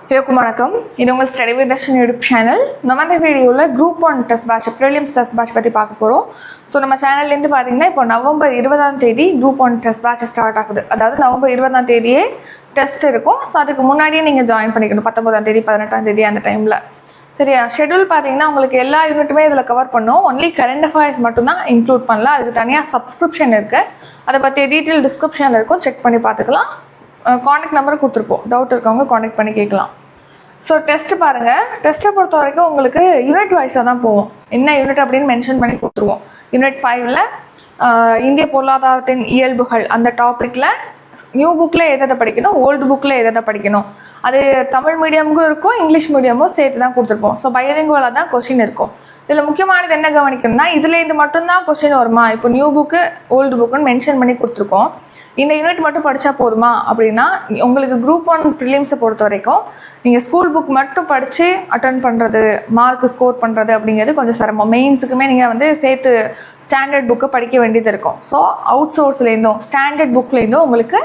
வணக்கம். இது உங்கள் study with Darshan YouTube channel. நம்ம இந்த வீடியோவில் group 1 test batch prelims test batch பற்றி பார்க்க போகிறோம். ஸோ நம்ம சேனல்லேருந்து பார்த்தீங்கன்னா இப்போ November 20 group 1 test batch start ஆகுது. அதாவது நவம்பர் 20 டெஸ்ட் இருக்கும். ஸோ அதுக்கு முன்னாடியே நீங்கள் ஜாயின் பண்ணிக்கணும். 19 18 அந்த டைமில். சரியா? ஷெட்யூல் பார்த்தீங்கன்னா உங்களுக்கு எல்லா யூனிட்டுமே இதில் கவர் பண்ணும். ஒன்லி கரண்ட் அஃபேர்ஸ் மட்டும்தான் இன்க்ளூட் பண்ணலாம். அதுக்கு தனியாக சப்ஸ்கிரிப்ஷன் இருக்குது. அதை பற்றி டீட்டெயில் டிஸ்கிரிப்ஷனில் இருக்கும், செக் பண்ணி பார்த்துக்கலாம். காண்டாக்ட் நம்பர் கொடுத்துருப்போம், டவுட் இருக்கவங்க காண்டாக்ட் பண்ணி கேட்கலாம். ஸோ டெஸ்ட்டு பாருங்கள். டெஸ்ட்டை பொறுத்த வரைக்கும் உங்களுக்கு யூனிட் வைஸாக தான் போவோம். என்ன யூனிட் அப்படின்னு மென்ஷன் பண்ணி கொடுத்துருவோம். யூனிட் 5ல் இந்திய பொருளாதாரத்தின் இயல்புகள் அந்த டாப்பிக்கில் நியூ புக்கில் எதை படிக்கணும், ஓல்டு புக்கில் எதை படிக்கணும், அது தமிழ் மீடியமுக்கும் இருக்கும், இங்கிலீஷ் மீடியமும் சேர்த்து தான் கொடுத்துருப்போம். ஸோ பைலிங்குவலாக தான் கொஷின் இருக்கும். இதில் முக்கியமானது என்ன கவனிக்கணும்னா, இதுலேருந்து மட்டும்தான் கொஷின் வருமா, இப்போ நியூ புக்கு ஓல்டு புக்குன்னு மென்ஷன் பண்ணி கொடுத்துருக்கோம். இந்த யூனிட் மட்டும் படித்தா போதுமா அப்படின்னா, உங்களுக்கு குரூப் 1 ப்ரிலிம்ஸை பொறுத்த வரைக்கும் நீங்கள் ஸ்கூல் புக் மட்டும் படித்து அட்டன் பண்ணுறது, மார்க் ஸ்கோர் பண்ணுறது அப்படிங்கிறது கொஞ்சம் சிரமம். மெயின்ஸுக்குமே நீங்கள் சேர்த்து ஸ்டாண்டர்ட் புக்கை படிக்க வேண்டியது இருக்கும். ஸோ அவுட் சோர்ஸ்லேருந்தும் ஸ்டாண்டர்ட் புக்லேருந்தும் உங்களுக்கு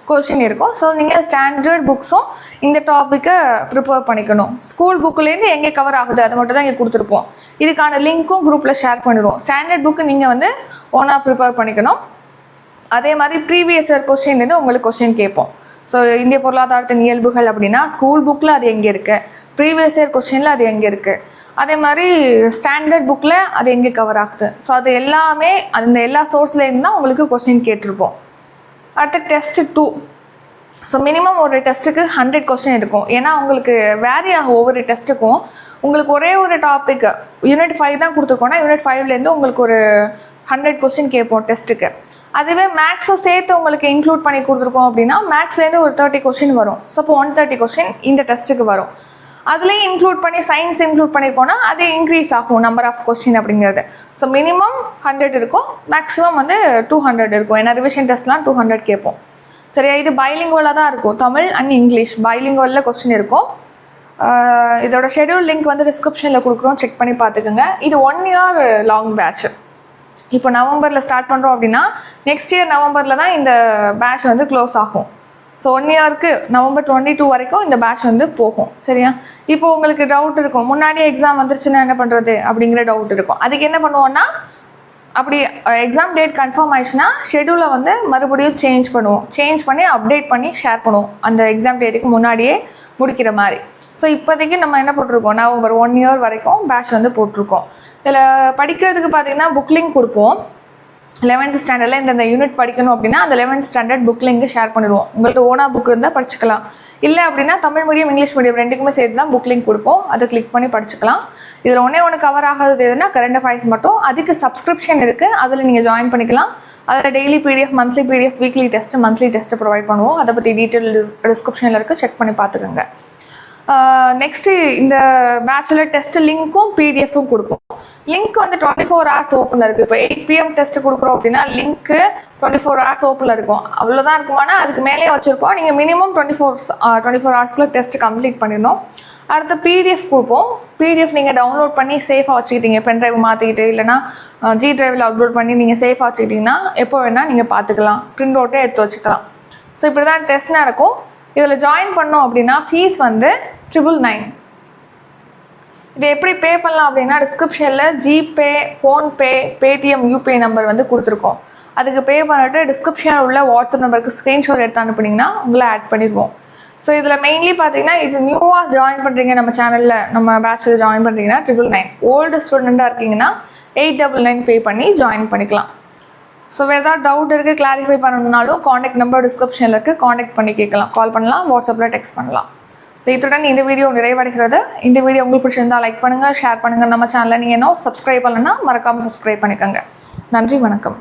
கொஷின் இருக்கும். ஸோ நீங்கள் ஸ்டாண்டர்ட் புக்ஸும் இந்த டாப்பிக்கை ப்ரிப்பேர் பண்ணிக்கணும். ஸ்கூல் புக்கிலேருந்து எங்கே கவர் ஆகுது அதை மட்டும் தான் இங்கே கொடுத்துருப்போம். இதுக்கான லிங்க்கும் குரூப்பில் ஷேர் பண்ணிடுவோம். ஸ்டாண்டர்ட் புக்கு நீங்கள் ஓனாக ப்ரிப்பேர் பண்ணிக்கணும். அதே மாதிரி ப்ரீவியஸ் இயர் கொஸ்டின்லேருந்து உங்களுக்கு கொஸ்டின் கேட்போம். ஸோ இந்திய பொருளாதாரத்தின் இயல்புகள் அப்படின்னா ஸ்கூல் புக்கில் அது எங்கே இருக்குது, ப்ரீவியஸ் இயர் கொஸ்டினில் அது எங்கே இருக்குது, அதே மாதிரி ஸ்டாண்டர்ட் புக்கில் அது எங்கே கவர் ஆகுது. ஸோ அது எல்லாமே அந்த எல்லா சோர்ஸ்லேருந்து தான் உங்களுக்கு கொஸ்டின் கேட்டிருப்போம். அடுத்து டெஸ்ட் 2. ஸோ மினிமம் ஒரு டெஸ்ட்டுக்கு 100 கொஸ்டின் இருக்கும். ஏன்னா உங்களுக்கு வேரி ஆகும் ஒவ்வொரு டெஸ்ட்டுக்கும். உங்களுக்கு ஒரே ஒரு டாபிக் யூனிட் 5 தான் கொடுத்துருக்கோன்னா யூனிட் 5லேருந்து உங்களுக்கு ஒரு 100 கொஸ்டின் கேட்போம் டெஸ்ட்டுக்கு. அதுவே மேக்ஸும் சேர்த்து உங்களுக்கு இன்க்ளூட் பண்ணி கொடுத்துருக்கோம் அப்படின்னா மேக்ஸ்லேருந்து ஒரு 30 கொஸ்டின் வரும். ஸோ இப்போ 130 கொஸ்டின் இந்த டெஸ்ட்டுக்கு வரும். அதுலேயும் இன்க்ளூட் பண்ணி சயின்ஸ் இன்க்ளூட் பண்ணிக்கோன்னா அது இன்க்ரீஸ் ஆகும் நம்பர் ஆஃப் கொஸ்டின் அப்படிங்கிறது. ஸோ மினிமம் 100 இருக்கும், மேக்ஸிமம் 200 இருக்கும். ஏன்னா ரிவிஷன் டெஸ்ட்லாம் 200 கேட்போம். சரியா? இது பைலிங்குவலாக தான் இருக்கும். தமிழ் அண்ட் இங்கிலீஷ் பைலிங்குவலில் கொஸ்டின் இருக்கும். இதோட ஷெட்யூல் லிங்க் டிஸ்கிரிப்ஷனில் கொடுக்குறோம், செக் பண்ணி பார்த்துக்குங்க. இது 1 இயர் லாங் பேட்ச். இப்போ நவம்பரில் ஸ்டார்ட் பண்ணுறோம் அப்படின்னா நெக்ஸ்ட் இயர் நவம்பரில் தான் இந்த பேட்ச் க்ளோஸ் ஆகும். ஸோ 1 இயருக்கு நவம்பர் 22 வரைக்கும் இந்த பேட்ச் போகும். சரியா? இப்போ உங்களுக்கு டவுட் இருக்கும், முன்னாடியே எக்ஸாம் வந்துருச்சுன்னா என்ன பண்ணுறது அப்படிங்கிற டவுட் இருக்கும். அதுக்கு என்ன பண்ணுவோன்னா, அப்படி எக்ஸாம் டேட் கன்ஃபார்ம் ஆயிடுச்சுன்னா ஷெட்யூலை மறுபடியும் சேஞ்ச் பண்ணுவோம். சேஞ்ச் பண்ணி அப்டேட் பண்ணி ஷேர் பண்ணுவோம் அந்த எக்ஸாம் டேட்டுக்கு முன்னாடியே முடிக்கிற மாதிரி. ஸோ இப்போதைக்கு நம்ம என்ன போட்டிருக்கோம், நவம்பர் 1 இயர் வரைக்கும் பேட்ச் போட்டிருக்கோம். இதில் படிக்கிறதுக்கு பார்த்தீங்கன்னா புக் லிங்க் கொடுப்போம். 11th ஸ்டாண்டர்டில் இந்த யூனிட் படிக்கணும் அப்படின்னா அந்த 11th standard book link share பண்ணிடுவோம். உங்களுக்கு ஓனா புக் இருந்தால் படிச்சுக்கலாம். இல்லை அப்படின்னா தமிழ் மீடியம் இங்கிலீஷ் மீடியம் ரெண்டுக்குமே சேர்த்து தான் புக் லிங்க் கொடுப்போம். அதை கிளிக் பண்ணி படிச்சுக்கலாம். இதில் ஒன்று கவர் ஆகாதது எதுனா கரண்ட் அஃபேர்ஸ் மட்டும். அதுக்கு சப்ஸ்கிரிப்ஷன் இருக்குது, அதில் நீங்கள் ஜாயின் பண்ணிக்கலாம். அதில் daily PDF, monthly PDF, weekly test, monthly test provide பண்ணுவோம். அதை பற்றி டீட்டெயில் டிஸ்கிரிப்ஷனில் இருக்குது, செக் பண்ணி பார்த்துக்கோங்க. நெக்ஸ்ட்டு இந்த பேச்சுலர் டெஸ்ட் லிங்க்கும் பிடிஎஃப்பும் கொடுப்போம். லிங்க் 24 hours ஓப்பனில் இருக்குது. இப்போ 8 PM டெஸ்ட் கொடுக்குறோம் அப்படின்னா லிங்க்கு 24 hours ஓப்பனில் இருக்கும். அவ்வளோதான் இருக்கும். ஆனால் அதுக்கு மேலே வச்சுருப்போம். நீங்கள் மினிமம் 24 ஹவர்ஸ்க்குள்ளே டெஸ்ட் கம்ப்ளீட் பண்ணிடணும். அடுத்து பிடிஎஃப் கொடுப்போம். பிடிஎஃப் நீங்கள் டவுன்லோட் பண்ணி சேஃபாக வச்சுக்கிட்டீங்க, பென் ட்ரைவ் மாற்றிக்கிட்டு இல்லைனா ஜி ட்ரைவில் அப்லோட் பண்ணி நீங்கள் சேஃபாக வச்சுக்கிட்டிங்கன்னா எப்போ வேணால் நீங்கள் பார்த்துக்கலாம், பிரிண்ட் அவுட்டே எடுத்து வச்சுக்கலாம். ஸோ இப்படி தான் டெஸ்ட் நடக்கும். இதில் ஜாயின் பண்ணோம் அப்படின்னா ஃபீஸ் 999. இது எப்படி பே பண்ணலாம் அப்படின்னா டிஸ்கிரிப்ஷனில் GPay, PhonePe, Paytm, UPI number கொடுத்துருக்கோம். அதுக்கு பே பண்ணிட்டு டிஸ்கிரிப்ஷனில் உள்ள வாட்ஸ்அப் நம்பருக்கு ஸ்க்ரீன்ஷாட் எடுத்து அனுப்புனீங்கன்னா உங்களை ஆட் பண்ணிடுவோம். ஸோ இதில் மெயின்லி பார்த்தீங்கன்னா இது நியூவாக ஜாயின் பண்ணுறீங்க, நம்ம சேனலில் நம்ம பேட்சில் ஜாயின் பண்ணுறீங்கன்னா 999. ஓல்டு ஸ்டூடெண்ட்டாக இருக்கீங்கன்னா 899 பே பண்ணி ஜாயின் பண்ணிக்கலாம். ஸோ வேறு ஏதாவது டவுட் இருக்குது, கிளாரிஃபை பண்ணணுன்னாலும் காண்டாக்ட் நம்பர் டிஸ்கிரிப்ஷனில் இருக்குது, காண்டாக்ட் பண்ணி கேட்கலாம். கால் பண்ணலாம், வாட்ஸ்அப்பில் டெக்ஸ்ட் பண்ணலாம். ஸோ இத்துடன் இந்த வீடியோ நிறைவடைகிறது. இந்த வீடியோ உங்களுக்கு பிடிச்சிருந்தால் லைக் பண்ணுங்கள், ஷேர் பண்ணுங்கள். நம்ம சேனலில் நீங்கள் இன்னும் சப்ஸ்கிரைப் பண்ணலன்னா மறக்காமல் சப்ஸ்கிரைப் பண்ணிக்கோங்க. நன்றி, வணக்கம்.